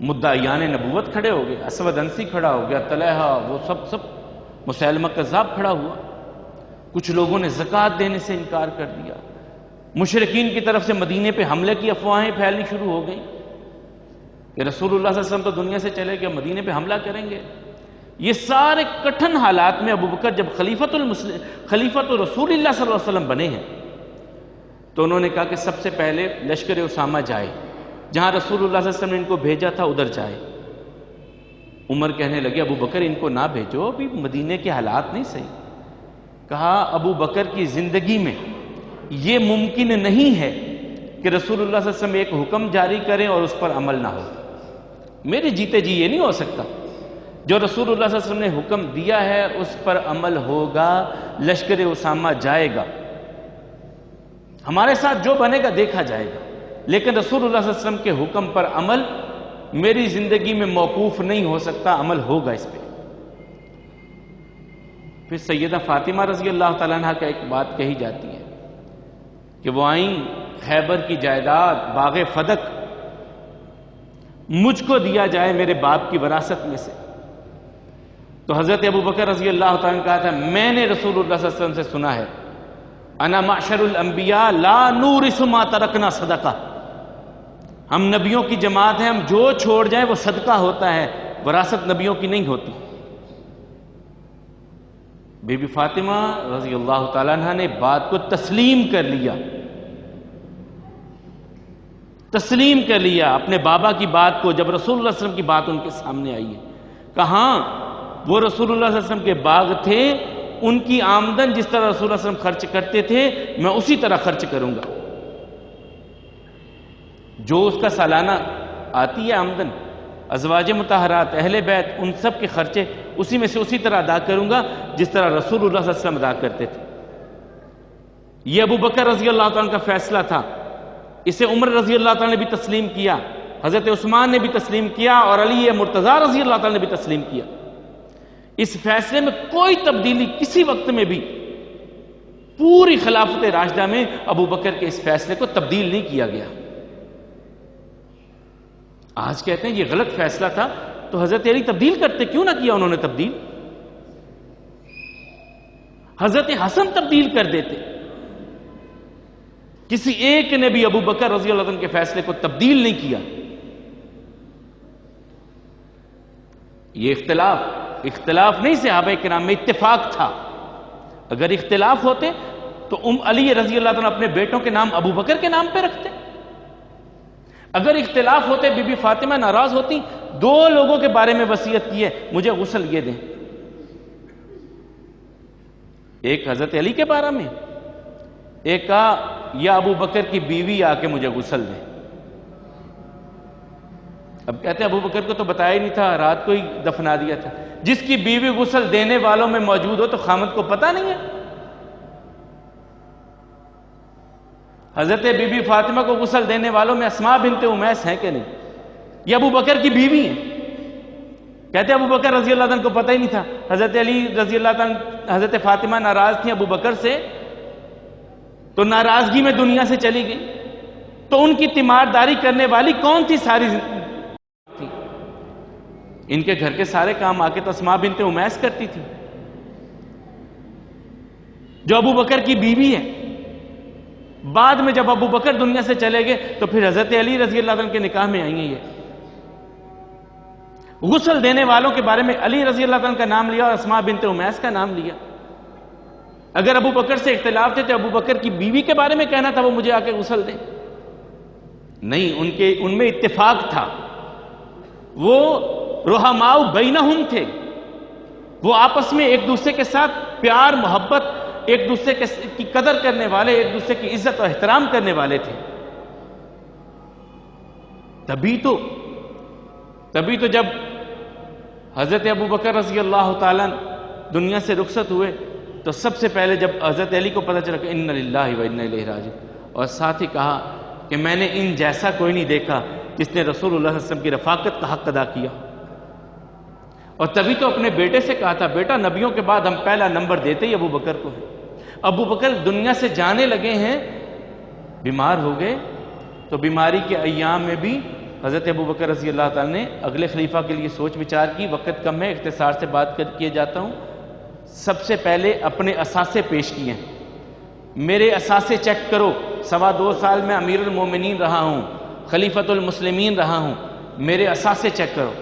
مدعیان نبوت کھڑے ہو گئے، اسود انسی کھڑا ہو گیا، طلحہ، وہ سب مسیلمہ کذاب کھڑا ہوا، کچھ لوگوں نے زکوٰۃ دینے سے انکار کر دیا، مشرکین کی طرف سے مدینے پہ حملے کی افواہیں پھیلنی شروع ہو گئیں کہ رسول اللہ صلی اللہ علیہ وسلم تو دنیا سے چلے گئے، مدینے پہ حملہ کریں گے۔ یہ سارے کٹھن حالات میں ابو بکر جب خلیفۃ رسول اللہ صلی اللہ علیہ وسلم بنے ہیں تو انہوں نے کہا کہ سب سے پہلے لشکر اسامہ جائے، جہاں رسول اللہ صلی اللہ علیہ وسلم نے ان کو بھیجا تھا ادھر جائے۔ عمر کہنے لگے ابو بکر ان کو نہ بھیجو، ابھی مدینے کے حالات نہیں صحیح۔ کہا ابو بکر کی زندگی میں یہ ممکن نہیں ہے کہ رسول اللہ صلی اللہ علیہ وسلم ایک حکم جاری کریں اور اس پر عمل نہ ہو، میرے جیتے جی یہ نہیں ہو سکتا۔ جو رسول اللہ صلی اللہ علیہ وسلم نے حکم دیا ہے اس پر عمل ہوگا، لشکر اسامہ جائے گا، ہمارے ساتھ جو بنے گا دیکھا جائے گا، لیکن رسول اللہ صلی اللہ علیہ وسلم کے حکم پر عمل میری زندگی میں موقوف نہیں ہو سکتا، عمل ہوگا اس پہ۔ پھر سیدہ فاطمہ رضی اللہ تعالیٰ عنہ کا ایک بات کہی جاتی ہے کہ وہ آئیں، خیبر کی جائیداد باغ فدق مجھ کو دیا جائے میرے باپ کی وراثت میں سے۔ تو حضرت ابو بکر رضی اللہ تعالیٰ نے کہا تھا میں نے رسول اللہ صلی اللہ علیہ وسلم سے سنا ہے انا معشر الانبیاء لا نورث ما ترکنا صدقہ، ہم نبیوں کی جماعت ہیں، ہم جو چھوڑ جائیں وہ صدقہ ہوتا ہے، وراثت نبیوں کی نہیں ہوتی۔ بی بی فاطمہ رضی اللہ تعالیٰ عنہ نے بات کو تسلیم کر لیا، تسلیم کر لیا اپنے بابا کی بات کو۔ جب رسول اللہ صلی اللہ علیہ وسلم کی بات ان کے سامنے آئی ہے، کہاں وہ رسول اللہ صلی اللہ علیہ وسلم کے باغ تھے، ان کی آمدن جس طرح رسول اللہ صلی اللہ علیہ وسلم خرچ کرتے تھے میں اسی طرح خرچ کروں گا۔ جو اس کا سالانہ آتی ہے آمدن، ازواج مطہرات، اہل بیت، ان سب کے خرچے اسی میں سے اسی طرح ادا کروں گا جس طرح رسول اللہ صلی اللہ علیہ وسلم ادا کرتے تھے۔ یہ ابو بکر رضی اللہ تعالیٰ کا فیصلہ تھا، اسے عمر رضی اللہ تعالیٰ نے بھی تسلیم کیا، حضرت عثمان نے بھی تسلیم کیا، اور علی مرتضیٰ رضی اللہ تعالیٰ نے بھی تسلیم کیا۔ اس فیصلے میں کوئی تبدیلی کسی وقت میں بھی پوری خلافت راشدہ میں ابو بکر کے اس فیصلے کو تبدیل نہیں کیا گیا۔ آج کہتے ہیں یہ غلط فیصلہ تھا تو حضرت علی تبدیل کرتے، کیوں نہ کیا انہوں نے تبدیل؟ حضرت حسن تبدیل کر دیتے، کسی ایک نے بھی ابو بکر رضی اللہ عنہ کے فیصلے کو تبدیل نہیں کیا۔ یہ اختلاف نہیں صحابہ کرام میں، اتفاق تھا۔ اگر اختلاف ہوتے تو علی رضی اللہ عنہ اپنے بیٹوں کے نام ابو بکر کے نام پہ رکھتے۔ اگر اختلاف ہوتے بی بی فاطمہ ناراض ہوتی، دو لوگوں کے بارے میں وصیت کی ہے مجھے غسل یہ دیں، ایک حضرت علی کے بارے میں، ایک کہا یا ابو بکر کی بیوی آ کے مجھے غسل دے۔ اب کہتے ہیں ابو بکر کو تو بتایا ہی نہیں تھا، رات کو ہی دفنا دیا تھا۔ جس کی بیوی غسل دینے والوں میں موجود ہو تو خامد کو پتہ نہیں ہے؟ حضرت بی بی فاطمہ کو غسل دینے والوں میں اسماء بنت امیس ہیں کہ نہیں؟ یہ ابو بکر کی بیوی ہیں۔ کہتے ہیں ابو بکر رضی اللہ عنہ کو پتہ ہی نہیں تھا۔ حضرت علی رضی اللہ عنہ، حضرت فاطمہ ناراض تھیں ابو بکر سے، تو ناراضگی میں دنیا سے چلی گئی، تو ان کی تیمارداری کرنے والی کون تھی؟ ساری تھی ان کے گھر کے سارے کام آ کے تو اسماء بنت امیس کرتی تھی، جو ابو بکر کی بیوی ہے۔ بعد میں جب ابو بکر دنیا سے چلے گئے تو پھر حضرت علی رضی اللہ عنہ کے نکاح میں آئی ہیں۔ یہ غسل دینے والوں کے بارے میں علی رضی اللہ عنہ کا نام لیا اور اسماء بنت امیس کا نام لیا۔ اگر ابو بکر سے اختلاف تھے تو ابو بکر کی بیوی کے بارے میں کہنا تھا وہ مجھے آ کے غسل دے؟ نہیں، ان میں اتفاق تھا، وہ رحماء بینہم تھے، وہ آپس میں ایک دوسرے کے ساتھ پیار محبت، ایک دوسرے کی قدر کرنے والے، ایک دوسرے کی عزت و احترام کرنے والے تھے۔ تبھی تو جب حضرت ابو بکر رضی اللہ تعالیٰ دنیا سے رخصت ہوئے تو سب سے پہلے جب حضرت علی کو پتہ چلا کہ انا للہ و انا الیہ راجعون، اور ساتھ ہی کہا کہ میں نے ان جیسا کوئی نہیں دیکھا جس نے رسول اللہ صلی اللہ علیہ وسلم کی رفاقت کا حق ادا کیا۔ اور تبھی تو اپنے بیٹے سے کہا تھا بیٹا نبیوں کے بعد ہم پہلا نمبر دیتے ہی ابو بکر کو ہے۔ ابو بکر دنیا سے جانے لگے ہیں، بیمار ہو گئے، تو بیماری کے ایام میں بھی حضرت ابو بکر رضی اللہ تعالیٰ نے اگلے خلیفہ کے لیے سوچ وچار کی۔ وقت کم ہے، اختصار سے بات کیے جاتا ہوں۔ سب سے پہلے اپنے اثاثے پیش کیے، میرے اثاثے چیک کرو، 2.25 سال میں امیر المومنین رہا ہوں، خلیفۃ المسلمین رہا ہوں، میرے اثاثے چیک کرو۔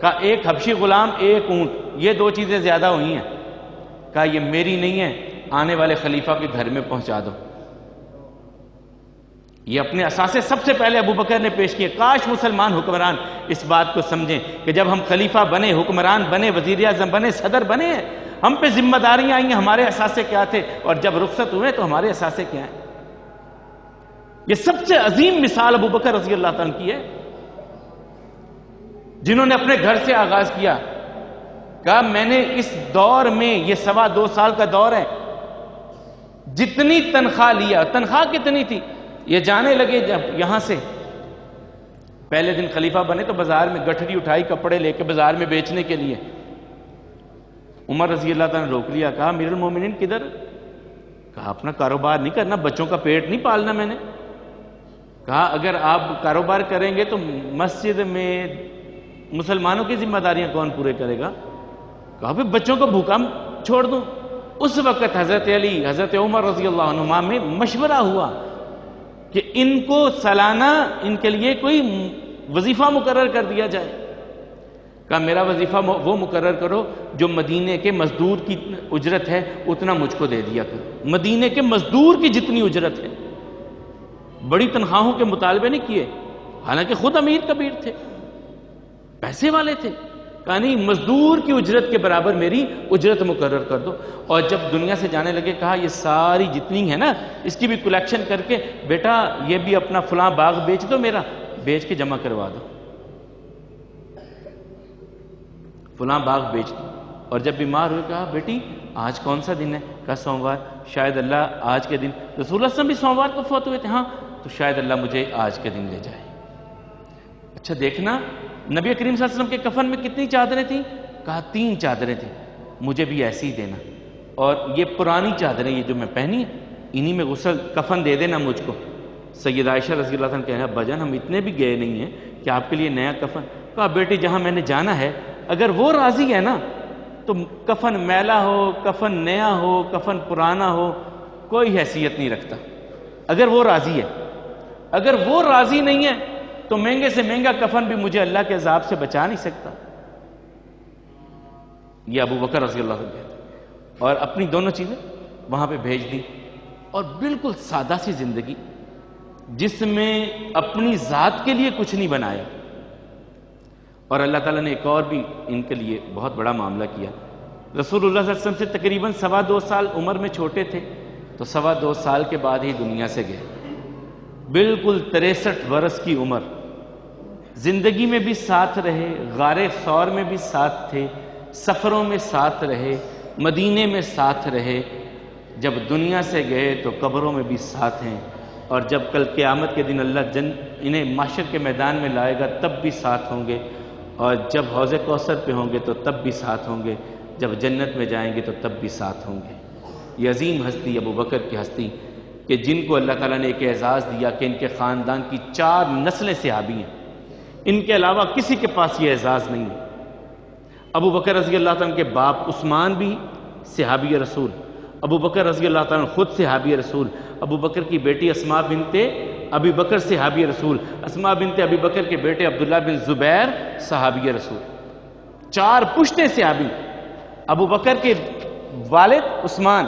کہا ایک حبشی غلام، ایک اونٹ، یہ 2 چیزیں زیادہ ہوئی ہیں۔ کہا یہ میری نہیں ہے، آنے والے خلیفہ کے گھر میں پہنچا دو۔ یہ اپنے اثاثے سب سے پہلے ابو بکر نے پیش کیے. کاش مسلمان حکمران اس بات کو سمجھیں کہ جب ہم خلیفہ بنے، حکمران بنے، وزیر اعظم بنے، صدر بنے ہیں، ہم پہ ذمہ داریاں آئی ہیں، ہمارے اثاثے کیا تھے، اور جب رخصت ہوئے تو ہمارے اثاثے کیا ہیں. یہ سب سے عظیم مثال ابو بکر رضی اللہ تعالیٰ کی ہے، جنہوں نے اپنے گھر سے آغاز کیا. کہا میں نے اس دور میں، یہ 2.25 سال کا دور ہے، جتنی تنخواہ لیا، تنخواہ کتنی تھی، یہ جانے لگے جب یہاں سے پہلے دن خلیفہ بنے تو بازار میں گٹھڑی اٹھائی کپڑے لے کے بازار میں بیچنے کے لیے. عمر رضی اللہ تعالیٰ نے روک لیا. کہا امیر المومنین کدھر؟ کہا اپنا کاروبار نہیں کرنا، بچوں کا پیٹ نہیں پالنا میں نے. کہا اگر آپ کاروبار کریں گے تو مسجد میں مسلمانوں کی ذمہ داریاں کون پورے کرے گا؟ کہا پھر بچوں کو بھوکا چھوڑ دوں. اس وقت حضرت علی، حضرت عمر رضی اللہ عنہما میں مشورہ ہوا کہ ان کو سالانہ ان کے لیے کوئی وظیفہ مقرر کر دیا جائے. کہا میرا وظیفہ وہ مقرر کرو جو مدینے کے مزدور کی اجرت ہے اتنا مجھ کو دے دیا کرو. مدینے کے مزدور کی جتنی اجرت ہے. بڑی تنخواہوں کے مطالبے نہیں کیے، حالانکہ خود امیر کبیر تھے، پیسے والے تھے. کہا نہیں، مزدور کی اجرت کے برابر میری اجرت مقرر کر دو. اور جب دنیا سے جانے لگے کہا یہ ساری جتنی ہے نا اس کی بھی کلیکشن کر کے بیٹا یہ بھی اپنا فلاں باغ بیچ دو، میرا بیچ کے جمع کروا دو، فلاں باغ بیچ دو. اور جب بیمار ہوئے کہا بیٹی آج کون سا دن ہے؟ کہا سوموار. شاید اللہ آج کے دن، رسول اللہ صلی اللہ علیہ وسلم بھی سوموار کو فوت ہوئے تھے. ہاں، تو شاید اللہ مجھے آج کے دن لے جائے. اچھا دیکھنا نبی کریم صلی اللہ علیہ وسلم کے کفن میں کتنی چادریں تھیں؟ کہا 3 چادریں تھیں، مجھے بھی ایسی ہی دینا. اور یہ پرانی چادریں یہ جو میں پہنی ہیں انہی میں غسل کفن دے دینا مجھ کو. سیدہ عائشہ رضی اللہ عنہ کہہ رہا ابا جان ہم اتنے بھی گئے نہیں ہیں کہ آپ کے لیے نیا کفن. کہا بیٹی جہاں میں نے جانا ہے اگر وہ راضی ہے نا تو کفن میلا ہو، کفن نیا ہو، کفن پرانا ہو، کوئی حیثیت نہیں رکھتا. اگر وہ راضی ہے، اگر وہ راضی نہیں ہے تو مہنگے سے مہنگا کفن بھی مجھے اللہ کے عذاب سے بچا نہیں سکتا. یہ ابو بکر رضی اللہ عنہ کہتے. اور اپنی دونوں چیزیں وہاں پہ بھیج دی، اور بالکل سادہ سی زندگی جس میں اپنی ذات کے لیے کچھ نہیں بنایا. اور اللہ تعالیٰ نے ایک اور بھی ان کے لیے بہت بڑا معاملہ کیا. رسول اللہ صلی اللہ علیہ وسلم سے تقریباً 2.25 سال عمر میں چھوٹے تھے، تو 2.25 سال کے بعد ہی دنیا سے گئے. بالکل 63 برس کی عمر. زندگی میں بھی ساتھ رہے، غار ثور میں بھی ساتھ تھے، سفروں میں ساتھ رہے، مدینے میں ساتھ رہے. جب دنیا سے گئے تو قبروں میں بھی ساتھ ہیں، اور جب کل قیامت کے دن اللہ انہیں محشر کے میدان میں لائے گا تب بھی ساتھ ہوں گے، اور جب حوض کوثر پہ ہوں گے تو تب بھی ساتھ ہوں گے، جب جنت میں جائیں گے تو تب بھی ساتھ ہوں گے. یہ عظیم ہستی ابو بکر کی ہستی کہ جن کو اللہ تعالیٰ نے ایک اعزاز دیا کہ ان کے خاندان کی 4 نسلیں صحابی ہیں. ان کے علاوہ کسی کے پاس یہ اعزاز نہیں ہے. ابو بکر رضی اللہ تعالیٰ کے باپ عثمان بھی صحابی رسول، ابو بکر رضی اللہ تعالیٰ خود صحابی رسول، ابو بکر کی بیٹی اسماء بنت ابی بکر صحابی رسول، اسماء بنت ابی بکر کے بیٹے عبداللہ بن زبیر صحابی رسول. 4 پشتیں صحابی. ابو بکر کے والد عثمان،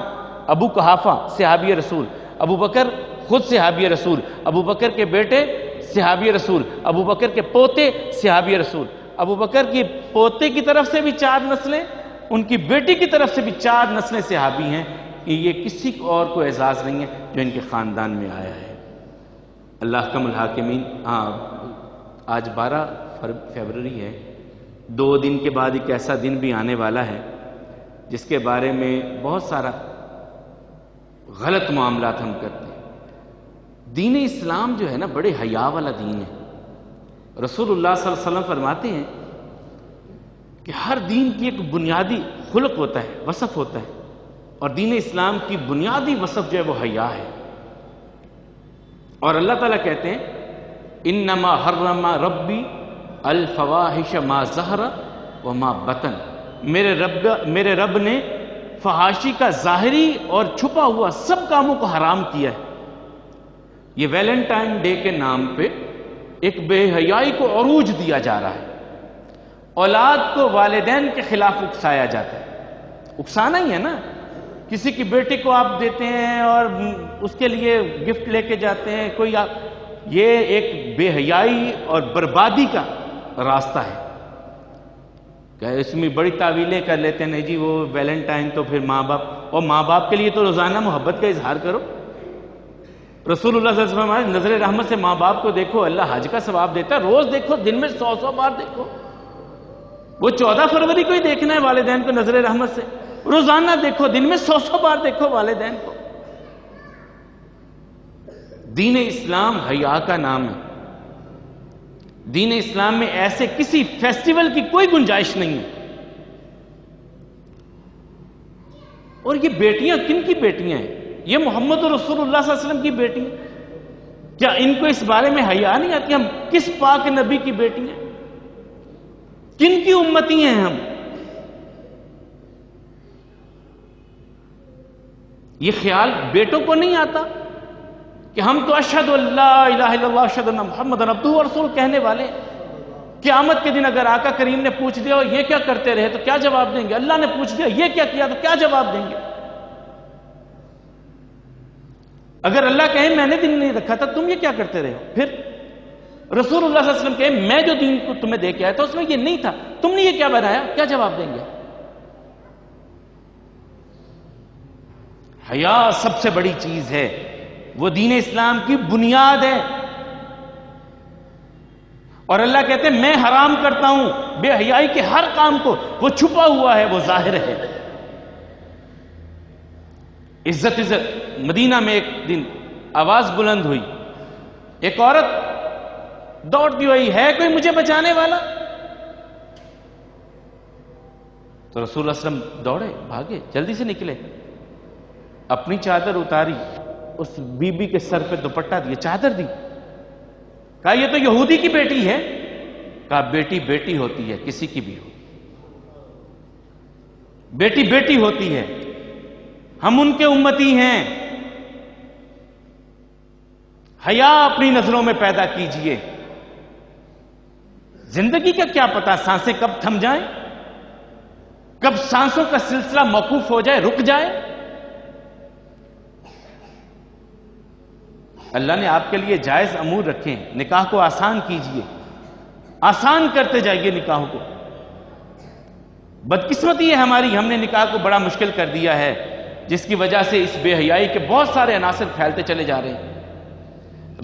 ابو قحافہ صحابی رسول، ابو بکر خود صحابی رسول، ابو بکر کے بیٹے صحابی رسول، ابو بکر کے پوتے صحابی رسول. ابو بکر کی پوتے کی طرف سے بھی 4 نسلیں، ان کی بیٹی کی طرف سے بھی 4 نسلیں صحابی ہیں. یہ کسی اور کو اعزاز نہیں ہے جو ان کے خاندان میں آیا ہے. اللہ احکم الحاکمین. آج 12 فروری ہے. 2 دن کے بعد ایک ایسا دن بھی آنے والا ہے جس کے بارے میں بہت سارا غلط معاملات ہم کرتے ہیں. دین اسلام جو ہے نا بڑے حیا والا دین ہے. رسول اللہ صلی اللہ علیہ وسلم فرماتے ہیں کہ ہر دین کی ایک بنیادی خلق ہوتا ہے، وصف ہوتا ہے، اور دین اسلام کی بنیادی وصف جو ہے وہ حیا ہے. اور اللہ تعالیٰ کہتے ہیں انما حرم ربی الفواحش ما ظہر وما بطن. میرے رب نے فحاشی کا ظاہری اور چھپا ہوا سب کاموں کو حرام کیا ہے. یہ ویلنٹائن ڈے کے نام پہ ایک بے حیائی کو عروج دیا جا رہا ہے. اولاد کو والدین کے خلاف اکسایا جاتا ہے. اکسانا ہی ہے نا. کسی کی بیٹی کو آپ دیتے ہیں اور اس کے لیے گفٹ لے کے جاتے ہیں، کوئی یہ ایک بے حیائی اور بربادی کا راستہ ہے کہ اس میں بڑی تعویلیں کر لیتے ہیں، نہیں جی وہ ویلنٹائن تو پھر ماں باپ، اور ماں باپ کے لیے تو روزانہ محبت کا اظہار کرو۔ رسول اللہ صلی اللہ علیہ وسلم نظر رحمت سے ماں باپ کو دیکھو، اللہ حج کا ثواب دیتا ہے، روز دیکھو، دن میں 100 بار دیکھو۔ وہ 14 فروری کو ہی دیکھنا ہے والدین کو نظر رحمت سے، روزانہ دیکھو، دن میں 100 بار دیکھو والدین کو۔ دین اسلام حیا کا نام ہے۔ دین اسلام میں ایسے کسی فیسٹیول کی کوئی گنجائش نہیں ہے۔ اور یہ بیٹیاں کن کی بیٹیاں ہیں؟ یہ محمد رسول اللہ صلی اللہ علیہ وسلم کی بیٹی ہیں۔ کیا ان کو اس بارے میں حیا نہیں آتی؟ ہم کس پاک نبی کی بیٹی ہیں؟ کن کی امتی ہیں ہم؟ یہ خیال بیٹوں کو نہیں آتا کہ ہم تو اشہد اللہ الہ الا اللہ اشہد ان محمد عبدہ و رسول کہنے والے۔ قیامت کے دن اگر آقا کریم نے پوچھ دیا یہ کیا کرتے رہے تو کیا جواب دیں گے؟ اللہ نے پوچھ دیا یہ کیا کیا تو کیا جواب دیں گے؟ اگر اللہ کہے میں نے دین نہیں رکھا تھا تم یہ کیا کرتے رہے ہو، پھر رسول اللہ صلی اللہ علیہ وسلم کہے میں جو دین کو تمہیں دے کے آیا تھا اس میں یہ نہیں تھا، تم نے یہ کیا بنایا، کیا جواب دیں گے؟ حیا سب سے بڑی چیز ہے، وہ دین اسلام کی بنیاد ہے۔ اور اللہ کہتے ہیں میں حرام کرتا ہوں بے حیائی کے ہر کام کو، وہ چھپا ہوا ہے وہ ظاہر ہے۔ عزت مدینہ میں ایک دن آواز بلند ہوئی، ایک عورت دوڑتی ہوئی، ہے کوئی مجھے بچانے والا؟ تو رسول اللہ صلی اللہ علیہ وسلم دوڑے، بھاگے، جلدی سے نکلے، اپنی چادر اتاری، اس بی بی کے سر پہ دوپٹہ دیا، چادر دی، کہا یہ تو یہودی کی بیٹی ہے۔ کہا بیٹی بیٹی ہوتی ہے، کسی کی بھی ہو، بیٹی بیٹی ہوتی ہے، ہم ان کے امتی ہیں۔ حیا اپنی نظروں میں پیدا کیجئے۔ زندگی کا کیا پتا سانسیں کب تھم جائیں، کب سانسوں کا سلسلہ موقوف ہو جائے، رک جائے۔ اللہ نے آپ کے لیے جائز امور رکھے ہیں، نکاح کو آسان کیجئے، آسان کرتے جائیے نکاحوں کو۔ بدقسمتی ہے ہماری، ہم نے نکاح کو بڑا مشکل کر دیا ہے، جس کی وجہ سے اس بے حیائی کے بہت سارے عناصر پھیلتے چلے جا رہے ہیں۔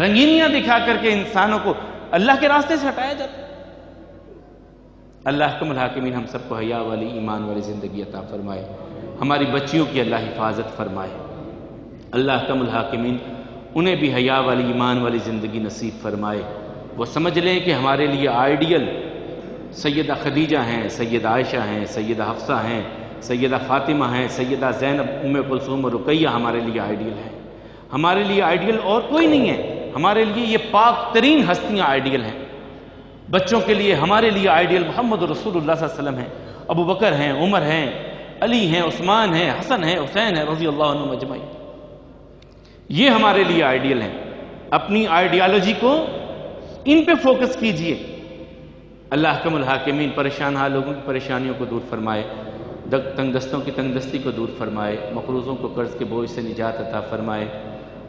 رنگینیاں دکھا کر کے انسانوں کو اللہ کے راستے سے ہٹایا جاتا ہے۔ اللہ احکم الحاکمین ہم سب کو حیا والی ایمان والی زندگی عطا فرمائے، ہماری بچیوں کی اللہ حفاظت فرمائے۔ اللہ احکم الحاکمین انہیں بھی حیا والی ایمان والی زندگی نصیب فرمائے۔ وہ سمجھ لیں کہ ہمارے لیے آئیڈیل سیدہ خدیجہ ہیں، سیدہ عائشہ ہیں، سیدہ حفصہ ہیں، سیدہ فاطمہ ہیں، سیدہ زینب، ام کلثوم اور رقیہ ہمارے لیے آئیڈیل ہیں۔ ہمارے لیے آئیڈیل اور کوئی نہیں ہے، ہمارے لیے یہ پاک ترین ہستیاں آئیڈیل ہیں۔ بچوں کے لیے ہمارے لیے آئیڈیل محمد رسول اللہ صلی اللہ علیہ وسلم ہیں، ابو بکر ہیں، عمر ہیں، علی ہیں، عثمان ہیں، حسن ہیں، حسین ہیں، رضی اللہ عنہم اجمعین۔ یہ ہمارے لیے آئیڈیل ہیں۔ اپنی آئیڈیالوجی کو ان پہ فوکس کیجئے۔ اللہ احکم الحاکمین پریشان حال لوگوں کی پریشانیوں کو دور فرمائے، تنگ دستوں کی تنگ دستی کو دور فرمائے، مقروضوں کو قرض کے بوجھ سے نجات عطا فرمائے۔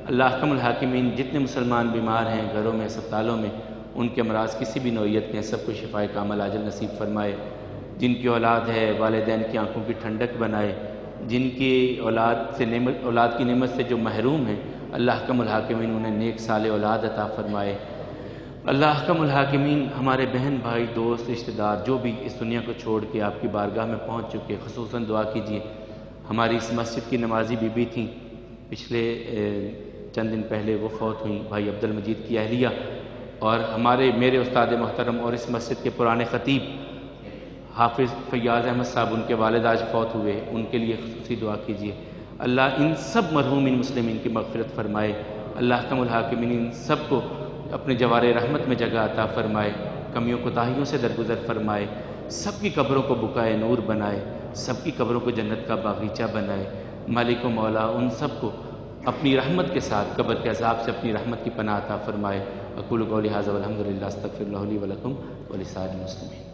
اللہ احکم الحاکمین جتنے مسلمان بیمار ہیں گھروں میں، اسپتالوں میں، ان کے امراض کسی بھی نوعیت کے ہیں، سب کو شفائے کامل عاجل نصیب فرمائے۔ جن کی اولاد ہے والدین کی آنکھوں کی ٹھنڈک بنائے، جن کی اولاد کی نعمت سے جو محروم ہیں اللہ احکم الحاکمین انہیں نیک صالح اولاد عطا فرمائے۔ اللہ احکم الحاکمین ہمارے بہن بھائی دوست رشتہ دار جو بھی اس دنیا کو چھوڑ کے آپ کی بارگاہ میں پہنچ چکے، خصوصاً دعا کیجیے۔ ہماری اس مسجد کی نمازی بی بی تھیں، پچھلے چند دن پہلے وہ فوت ہوئیں، بھائی عبد المجید کی اہلیہ، اور میرے استاد محترم اور اس مسجد کے پرانے خطیب حافظ فیاض احمد صاحب، ان کے والد آج فوت ہوئے، ان کے لیے خصوصی دعا کیجیے۔ اللہ ان سب مرحومین مسلمین کی مغفرت فرمائے۔ اللہ احکم الحاکمین ان سب کو اپنے جوار رحمت میں جگہ عطا فرمائے، کمیوں کوتاہیوں سے درگزر فرمائے، سب کی قبروں کو بقائے نور بنائے، سب کی قبروں کو جنت کا باغیچہ بنائے۔ مالک و مولا ان سب کو اپنی رحمت کے ساتھ قبر کے عذاب سے اپنی رحمت کی پناہ عطا فرمائے۔ اقول قولی ھذا والحمد للہ، استغفر اللہ لی ولکم ولسائر المسلمین۔